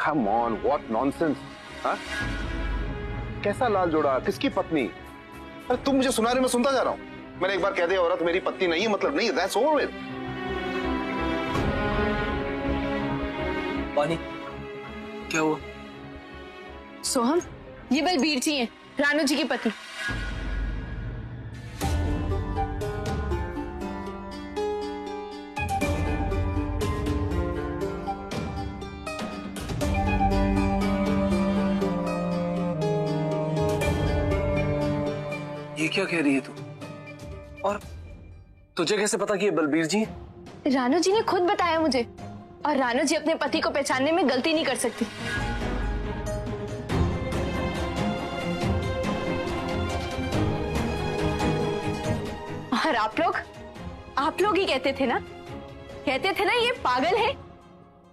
Come on, what nonsense. हाँ, कैसा लाल जोड़ा, किसकी पत्नी? अरे तुम मुझे सुना रहे, मैं सुनता जा रहा हूं। मैंने एक बार कह दिया औरत मेरी पत्नी नहीं है, मतलब नहीं है, दैट्स ओवर विद। पानी क्या हुआ? सोहम, ये बलबीर जी हैं, रानू जी की पति। ये क्या कह रही है तू? और तुझे कैसे पता कि ये बलबीर जी हैं? रानू जी ने खुद बताया मुझे, और रानू जी अपने पति को पहचानने में गलती नहीं कर सकती। और आप लोग ही कहते थे ना ये पागल है।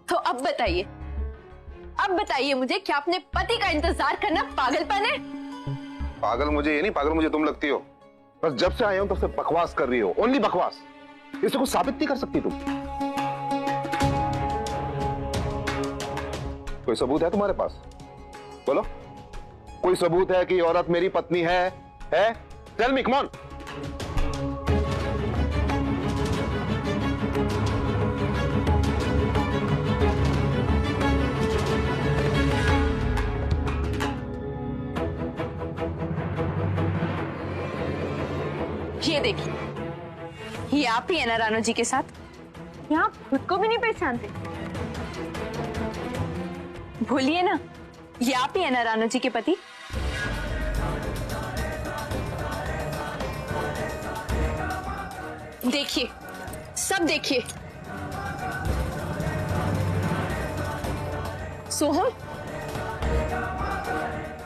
तो अब बताइए मुझे, क्या अपने पति का इंतजार करना पागलपन है? पागल मुझे ये नहीं, पागल मुझे तुम लगती हो। बस जब से आए हो तब से बकवास कर रही हो, ओनली बकवास। इसे कुछ साबित नहीं कर सकती तुम। कोई सबूत है तुम्हारे पास? बोलो, कोई सबूत है कि औरत मेरी पत्नी है? Tell me, come on. ये देखिए, ये आप ही है ना रानू जी के साथ? यहाँ आप खुद को भी नहीं पहचानते? भूलिए ना, ये आप ही है ना रानू जी के पति? देखिए, सब देखिए। सोहम,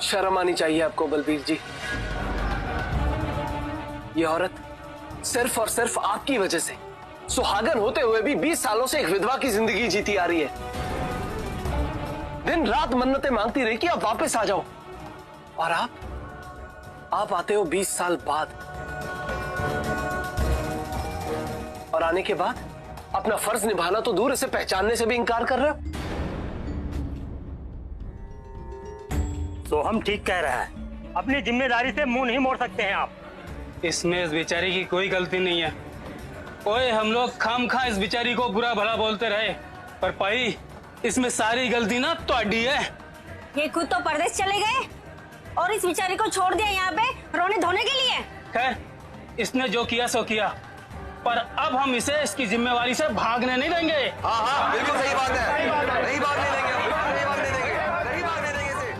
शर्म आनी चाहिए आपको बलबीर जी। ये औरत सिर्फ और सिर्फ आपकी वजह से सुहागन होते हुए भी 20 सालों से एक विधवा की जिंदगी जीती आ रही है। दिन रात मन्नतें मांगती रही कि आप वापस आ जाओ, और आप आते हो 20 साल बाद, और आने के बाद अपना फर्ज निभाना तो दूर, इसे पहचानने से भी इनकार कर रहे हो। तो हम ठीक कह रहा है, अपनी जिम्मेदारी से मुंह नहीं मोड़ सकते हैं आप। इसमें इस बेचारी की कोई गलती नहीं है। ओए, हम लोग खामखा इस बेचारी को बुरा भला बोलते रहे, पर भाई इसमें सारी गलती ना ਤੁਹਾਡੀ है। ये खुद तो परदेश चले गए और इस बेचारी को छोड़ दिया यहाँ पे रोने धोने के लिए। खैर, इसने जो किया सो किया, पर अब हम इसे इसकी जिम्मेवारी से भागने नहीं देंगे। हाँ, बिल्कुल सही बात है। नहीं भागने देंगे इसे।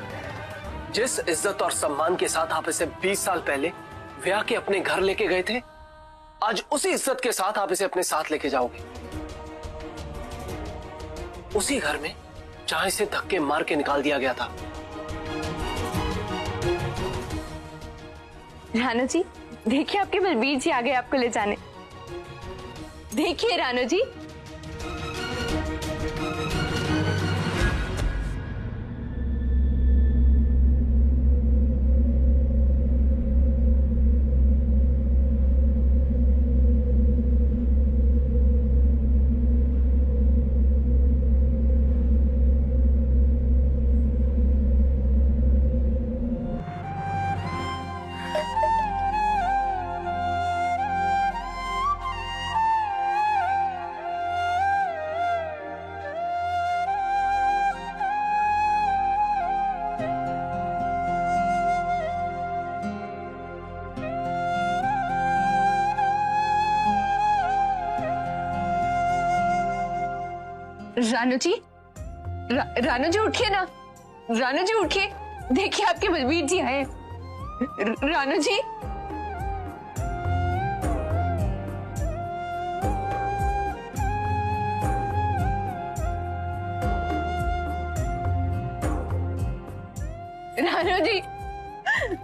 जिस इज्जत और सम्मान के साथ आप इसे 20 साल पहले ब्याह के अपने घर लेके गए थे, आज उसी इज्जत के साथ आप इसे अपने साथ लेके जाओगे, उसी घर में जहां इसे धक्के मार के निकाल दिया गया था। रानू जी, देखिए आपके बलबीर जी आ गए आपको ले जाने। देखिए रानू जी, रानू जी, रानू जी उठिए ना, रानू जी उठिए, देखिए आपके बलबीर जी आए। रानू जी, रानू जी,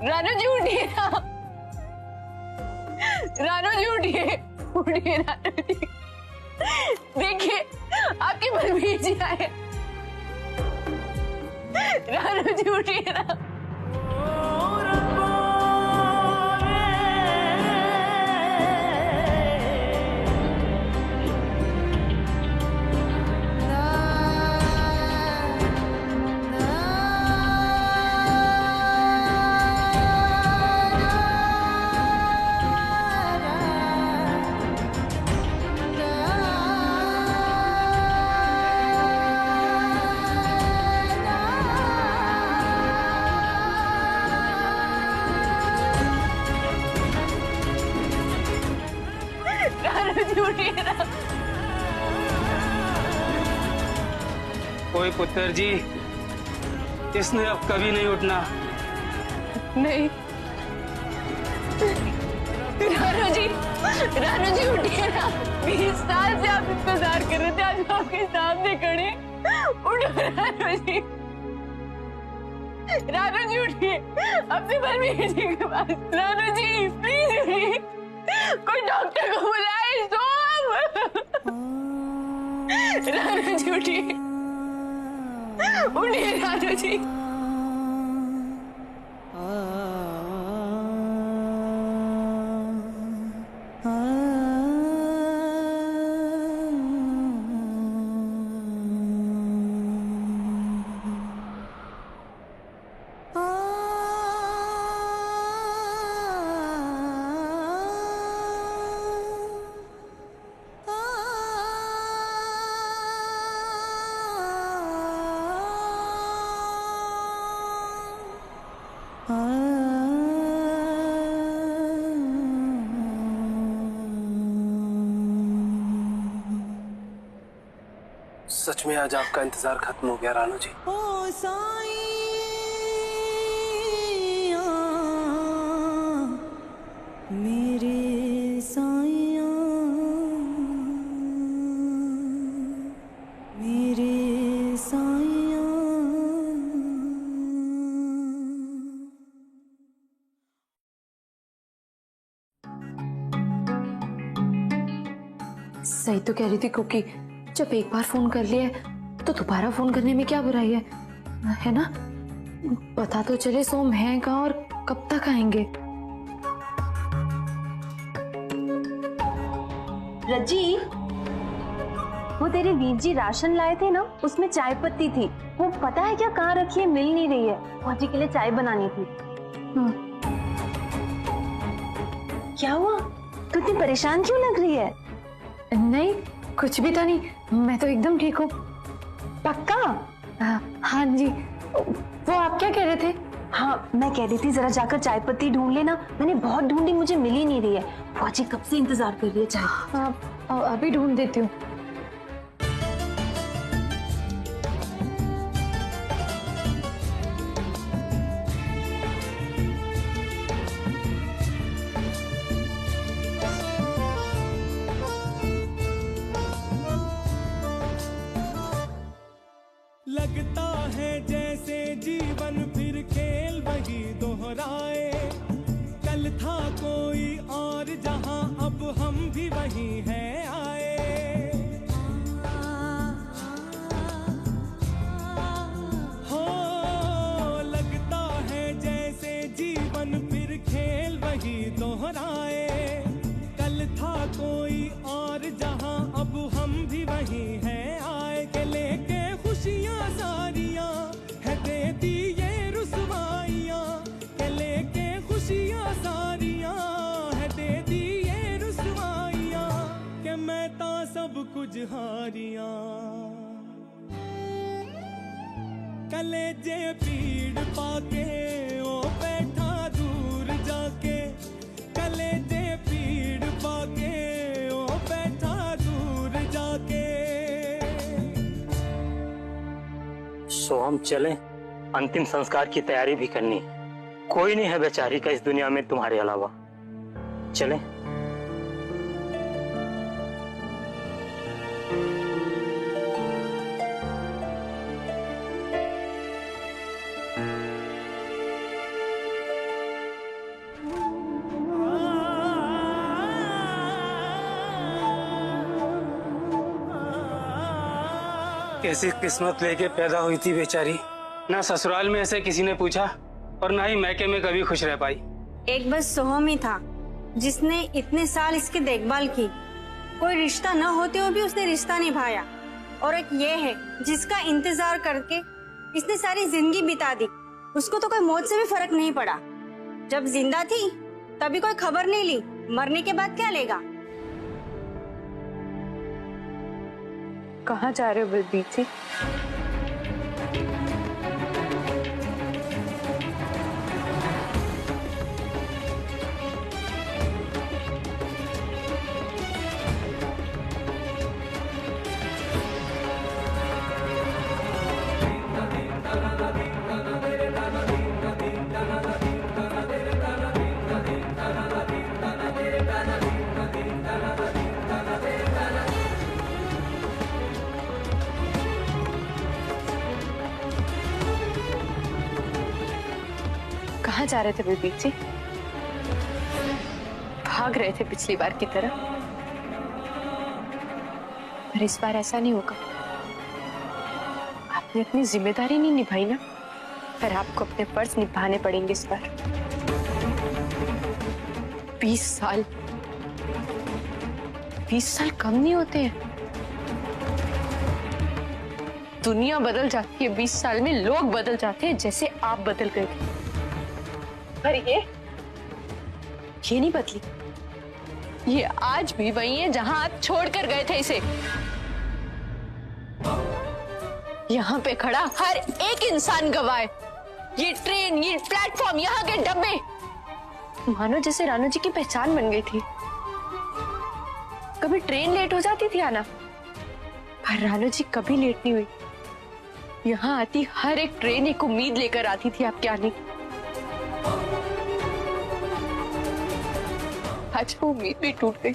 रानू जी उठिए ना, रानू जी उठिए, उठिए रानू जी, देखिए आपके बलबीर जी आए। रानू जी उठिए ना। कोई पुत्र जी, इसने अब कभी नहीं उठना। नहीं रानू जी उठिए ना। 20 साल से आप इंतजार कर रहे थे, आज आपके सामने खड़े। उठो रानू जी उठिए अपनी बलबीर जी के पास। रानू जी प्लीज उठिए, कोई डॉक्टर को बुलाए। रानू जी उठिए, उठिए रानू जी। सच में आज आपका इंतजार खत्म हो गया रानू जी। ओ साईं मेरे साईं मेरे साईं। सही तो कह रही थी कुकी, जब एक बार फोन कर लिया है तो दोबारा फोन करने में क्या बुराई है ना? पता तो चले सोम है कहाँ और कब तक आएंगे। रजी, वो तेरे वीर जी राशन लाए थे ना, उसमें चाय पत्ती थी। वो पता है क्या कहाँ रखी है, मिल नहीं रही है। फौजी के लिए चाय बनानी थी। क्या हुआ, तू इतनी परेशान क्यों लग रही है? नहीं कुछ भी तो नहीं, मैं तो एकदम ठीक हूँ। पक्का? हाँ जी। वो आप क्या कह रहे थे? हाँ मैं कह रही थी जरा जाकर चाय पत्ती ढूंढ लेना, मैंने बहुत ढूंढी, मुझे मिल ही नहीं रही है। फौजी कब से इंतजार कर रही है चाय। अभी ढूंढ देती हूँ। लगता है जैसे जीवन फिर खेल वही दोहराए। कल था कोई और जहां, अब हम भी वही हैं आए। हो लगता है जैसे जीवन फिर खेल वही दोहराए। कल था कोई और जहां, अब हम भी वही हैं आए। के लेके खुशियां सारियां है देती ये रुसवाइयां। के लेके खुशियां सारियां है देती ये रुसवाइयां। के मैं ता सब कुछ हारियां। कलेजे पीड़ पाके ओ बैठा दूर जाके। कलेजे पीड़ पाके ओ बैठा दूर जाके। सो हम चलें, अंतिम संस्कार की तैयारी भी करनी है। कोई नहीं है बेचारी का इस दुनिया में तुम्हारे अलावा। चलें। कैसी किस्मत लेके पैदा हुई थी बेचारी। ना ससुराल में ऐसे किसी ने पूछा और ना ही मैके में कभी खुश रह पाई। एक बस सोहम ही था जिसने इतने साल इसकी देखभाल की। कोई रिश्ता न होते हुए भी उसने रिश्ता निभाया। और एक ये है जिसका इंतजार करके इसने सारी जिंदगी बिता दी। उसको तो कोई मौत से भी फर्क नहीं पड़ा। जब जिंदा थी तभी कोई खबर नहीं ली, मरने के बाद क्या लेगा। कहाँ जा रहे हो बलबीर जी? कहाँ जा रहे थे बलबीर जी? भाग रहे थे पिछली बार की तरह, पर इस बार ऐसा नहीं होगा। आपने अपनी जिम्मेदारी नहीं निभाई ना, पर आपको अपने फर्ज निभाने पड़ेंगे इस बार। 20 साल कम नहीं होते हैं। दुनिया बदल जाती है 20 साल में, लोग बदल जाते हैं जैसे आप बदल गए थे। पर ये नहीं बदली। ये आज भी वही है जहां आप छोड़कर गए थे इसे। यहाँ पे खड़ा हर एक इंसान गवाह है। ये ट्रेन, ये प्लेटफॉर्म, यहाँ के डब्बे, मानो जैसे रानू जी की पहचान बन गई थी। कभी ट्रेन लेट हो जाती थी आना, पर रानू जी कभी लेट नहीं हुई। यहाँ आती हर एक ट्रेन एक उम्मीद लेकर आती थी आपके आने की। आज वो उम्मीद भी टूट गई।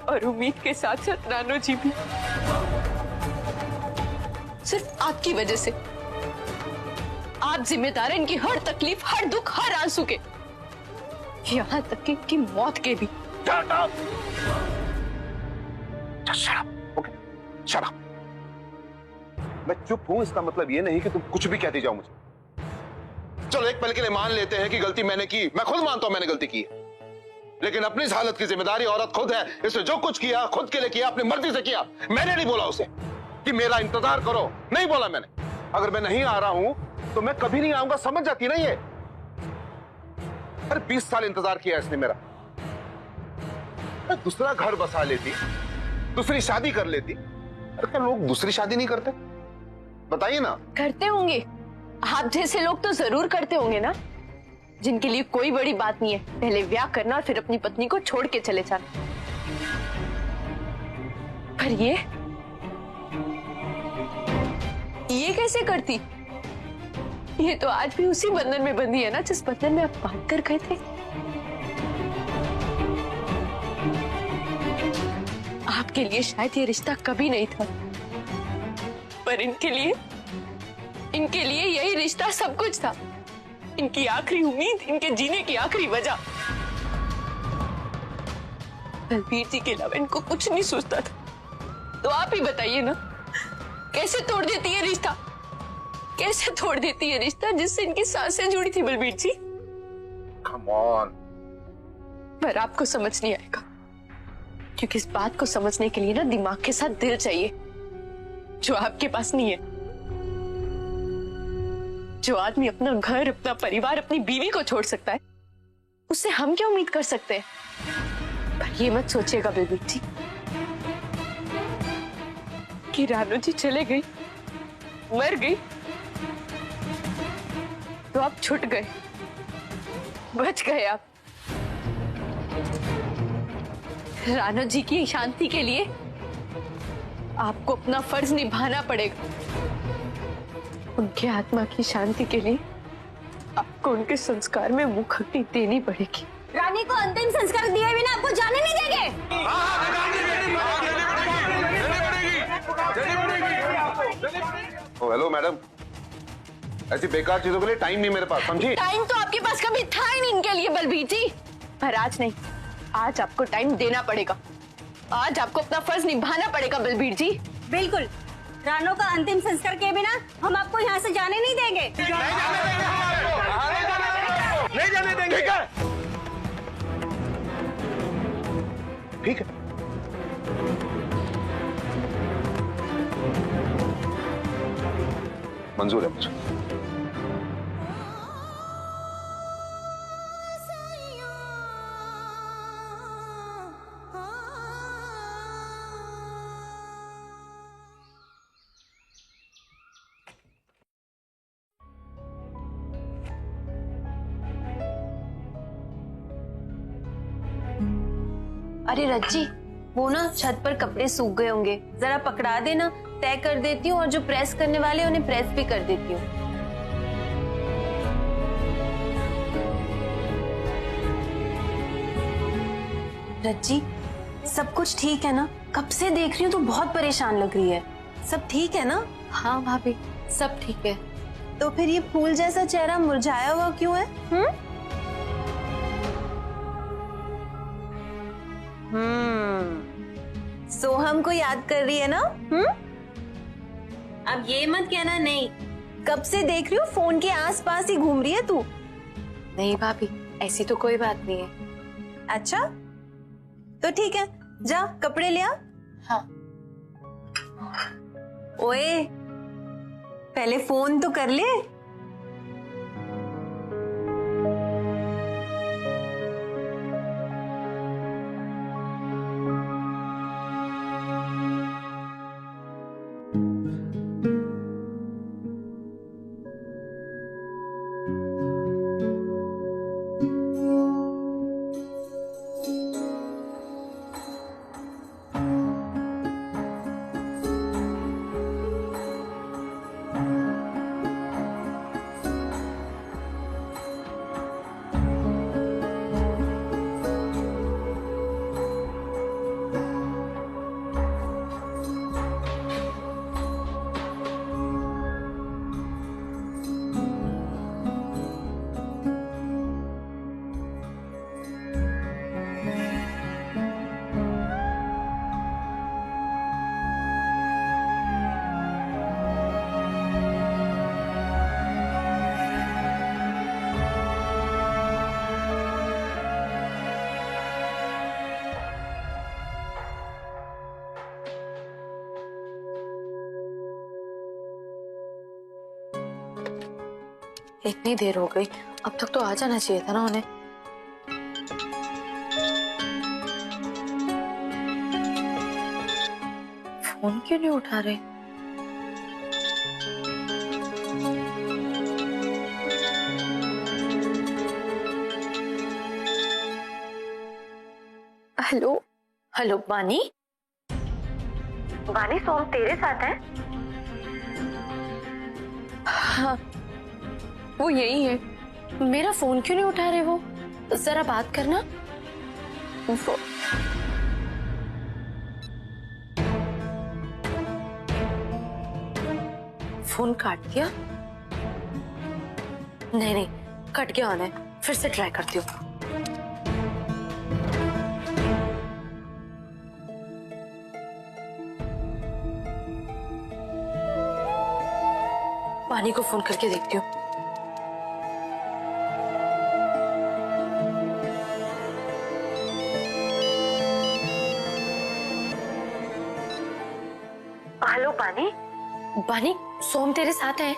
और उम्मीद के साथ साथ रानू जी भी, सिर्फ आपकी वजह से। आप जिम्मेदार हैं इनकी हर तकलीफ, हर दुख, हर आंसू के, यहाँ तक कि इनकी मौत के भी। Shut up. मैं चुप हूं इसका मतलब ये नहीं कि तुम कुछ भी कहती जाओ मुझे। चलो एक पल के लिए मान लेते हैं कि गलती मैंने की, मैं खुद मानता हूं मैंने गलती की है, लेकिन अपनी इस हालत की जिम्मेदारी औरत खुद है। इसने जो कुछ किया खुद के लिए किया, अपनी मर्जी से किया। मैंने नहीं बोला उसे कि मेरा इंतजार करो, नहीं बोला मैंने। अगर मैं नहीं आ रहा हूं तो मैं कभी नहीं आऊंगा, समझ जाती ना ये। अरे 20 साल इंतजार किया इसने मेरा। मैं दूसरा घर बसा लेती, दूसरी शादी कर लेती। अरे क्या लोग दूसरी शादी नहीं करते? बताइए ना। करते होंगे, आप जैसे लोग तो जरूर करते होंगे ना, जिनके लिए कोई बड़ी बात नहीं है पहले ब्याह करना और फिर अपनी पत्नी को छोड़ के चले जाना। पर ये कैसे करती? ये तो आज भी उसी बंधन में बंधी है ना जिस बंधन में आप बांध कर गए थे। आपके लिए शायद ये रिश्ता कभी नहीं था, पर इनके लिए यही रिश्ता सब कुछ था। इनकी आखिरी उम्मीद, इनके जीने की आखिरी वजह। बलबीर जी के अलावा इनको कुछ नहीं सोचता था। तो आप ही बताइए ना, कैसे तोड़ देती है रिश्ता? कैसे तोड़ देती है रिश्ता जिससे इनकी सांसें जुड़ी थी बलबीर जी? Come on. पर आपको समझ नहीं आएगा, क्योंकि इस बात को समझने के लिए ना दिमाग के साथ दिल चाहिए, जो आपके पास नहीं है। जो आदमी अपना घर, अपना परिवार, अपनी बीवी को छोड़ सकता है, उससे हम क्या उम्मीद कर सकते हैं? पर ये मत सोचिएगा बलबीर जी कि रानू जी चले गई, मर गई तो आप छूट गए, बच गए आप। रानू जी की शांति के लिए आपको अपना फर्ज निभाना पड़ेगा। उनके आत्मा की शांति के लिए आपको उनके संस्कार में मुखग्नि देनी पड़ेगी। रानी को अंतिम संस्कार दिए बिना आपको जाने नहीं देंगे। हेलो मैडम, ऐसी बेकार चीजों के लिए टाइम नहीं मेरे पास, समझी? टाइम तो आपके पास कभी था ही नहीं इनके लिए बलबीर जी, पर आज नहीं, आज आपको टाइम देना पड़ेगा। आज आपको अपना फर्ज निभाना पड़ेगा बलबीर जी। बिल्कुल, रानू का अंतिम संस्कार के बिना हम आपको यहाँ से जाने नहीं देंगे। नहीं जाने देंगे। ठीक है। मंजूर है मुझे। अरे रज्जी, वो ना छत पर कपड़े सूख गए होंगे, जरा पकड़ा देना, तय कर देती हूँ, और जो प्रेस करने वाले उन्हें प्रेस भी कर देती हूँ। रज्जी, सब कुछ ठीक है ना? कब से देख रही हूँ तो बहुत परेशान लग रही है। सब ठीक है ना? हाँ भाभी, सब ठीक है। तो फिर ये फूल जैसा चेहरा मुरझाया हुआ क्यों है? सोहम को याद कर रही है ना? अब ये मत कहना नहीं। कब से देख रही हूँ फोन के आसपास ही घूम रही है तू। नहीं भाभी, ऐसी तो कोई बात नहीं है। अच्छा, तो ठीक है, जा कपड़े ले आ। हाँ। ओए, पहले फोन तो कर ले। इतनी देर हो गई, अब तक तो आ जाना चाहिए था ना उन्हें। फोन क्यों नहीं उठा रहे? हेलो हेलो, बानी? बानी, सोम तेरे साथ है? हाँ, वो यही है। मेरा फोन क्यों नहीं उठा रहे वो? जरा बात करना। फोन काट दिया? नहीं नहीं, कट गया होना है, फिर से ट्राई करती हूँ। पानी को फोन करके देखती हूँ। हेलो बानी? बानी, सोम तेरे साथ है?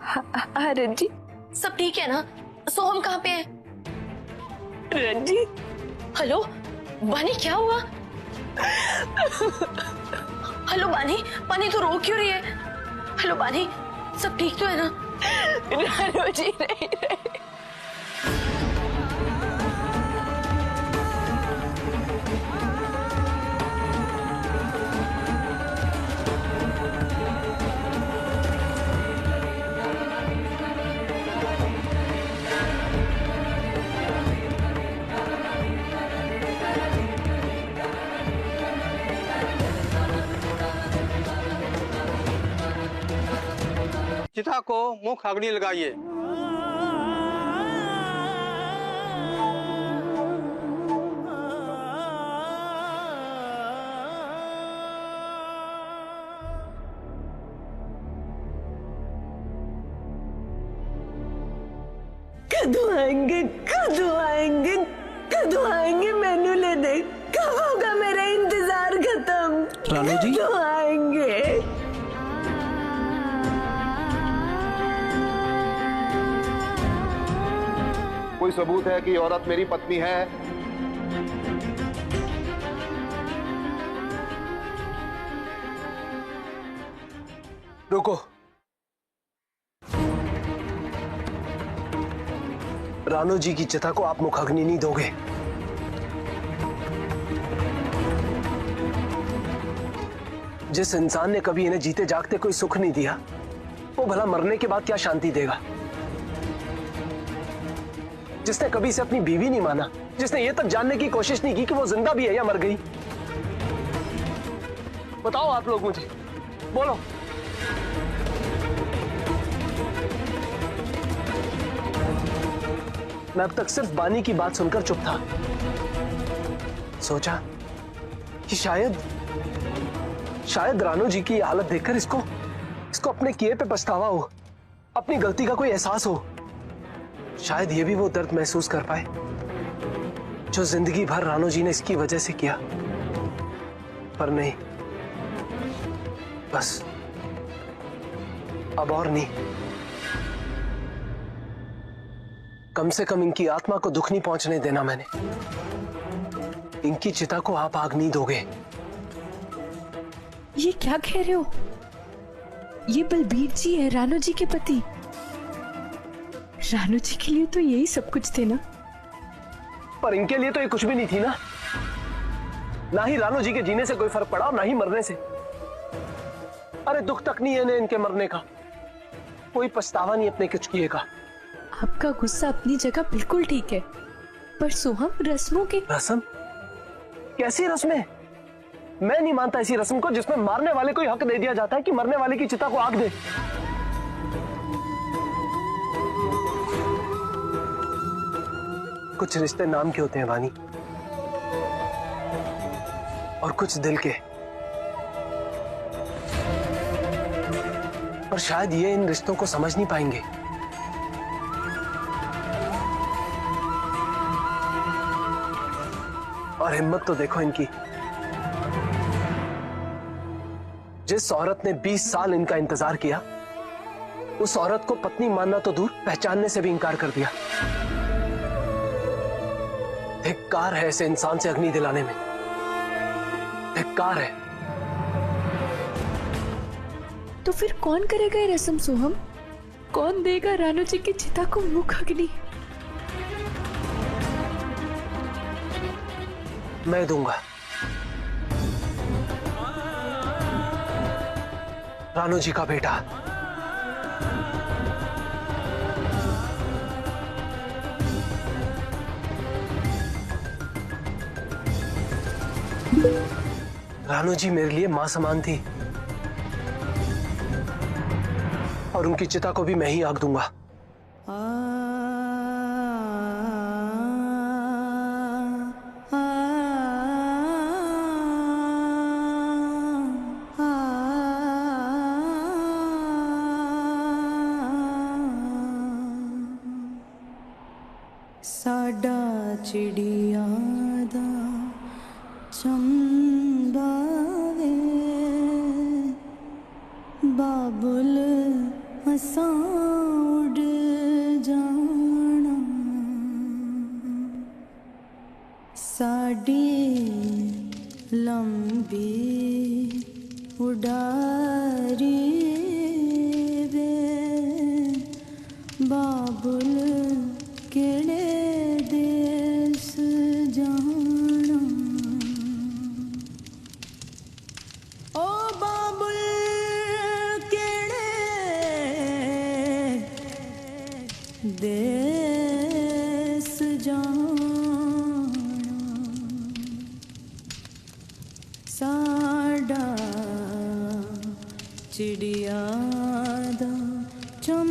हाँ रंजी। सब ठीक है ना? सोहम कहाँ पे है? रंजी। हेलो बानी, क्या हुआ? हेलो बानी, बानी तो रो क्यों रही है? हेलो बानी, सब ठीक तो है ना? रंजी नहीं रही। चिता को मुख अग्नि लगाइए। कदों आएंगे, कदों आएंगे, कदों आएंगे मैनू लेने? कब होगा मेरा इंतजार खत्म? रानू जी? कदों आएंगे? कोई सबूत है कि औरत मेरी पत्नी है? रुको। रानू जी की चिता को आप मुखाग्नि नहीं दोगे। जिस इंसान ने कभी इन्हें जीते जागते कोई सुख नहीं दिया, वो भला मरने के बाद क्या शांति देगा? जिसने कभी से अपनी बीवी नहीं माना, जिसने ये तक जानने की कोशिश नहीं की कि वो जिंदा भी है या मर गई, बताओ आप लोग मुझे, बोलो। मैं अब तक सिर्फ बानी की बात सुनकर चुप था। सोचा कि शायद रानू जी की हालत देखकर इसको अपने किए पे पछतावा हो, अपनी गलती का कोई एहसास हो। शायद ये भी वो दर्द महसूस कर पाए जो जिंदगी भर रानू जी ने इसकी वजह से किया। पर नहीं, बस अब और नहीं। कम से कम इनकी आत्मा को दुख नहीं पहुंचने देना मैंने। इनकी चिता को आप आग नहीं दोगे। ये क्या कह रहे हो? ये बलबीर जी है, रानू जी के पति। रानू जी के लिए तो यही सब कुछ थे ना। पर इनके लिए तो ये कुछ भी नहीं थी ना। ना ही रानू जी के जीने से कोई फर्क पड़ा, ना ही मरने से। अरे दुख तक नहीं है इन्हें इनके मरने का, कोई पछतावा नहीं अपने कुछ किए का। आपका गुस्सा अपनी जगह बिल्कुल ठीक है, पर सोहम, रस्मों के। रस्म? कैसी रस्में? मैं नहीं मानता ऐसी रस्म को जिसमें मारने वाले को ही हक दे दिया जाता है कि मरने वाले की चिता को आग दे। कुछ रिश्ते नाम के होते हैं वानी, और कुछ दिल के। पर शायद ये इन रिश्तों को समझ नहीं पाएंगे। और हिम्मत तो देखो इनकी। जिस औरत ने 20 साल इनका इंतजार किया, उस औरत को पत्नी मानना तो दूर, पहचानने से भी इनकार कर दिया। धिक्कार है ऐसे इंसान से अग्नि दिलाने में, धिक्कार है। तो फिर कौन करेगा ये रस्म सोहम? कौन देगा रानू जी की चिता को मुख अग्नि? मैं दूंगा। रानू जी का बेटा। रानू जी मेरे लिए मां समान थी, और उनकी चिता को भी मैं ही आग दूंगा। साडा चिड़िया दा चंदा वे बाबुल असां उड़ जाना, साडी लंबी उडारी वे बाबुल केड़े देश जाना। ओ बाबुल केड़े देश जाना, साडा चिड़िया दा चम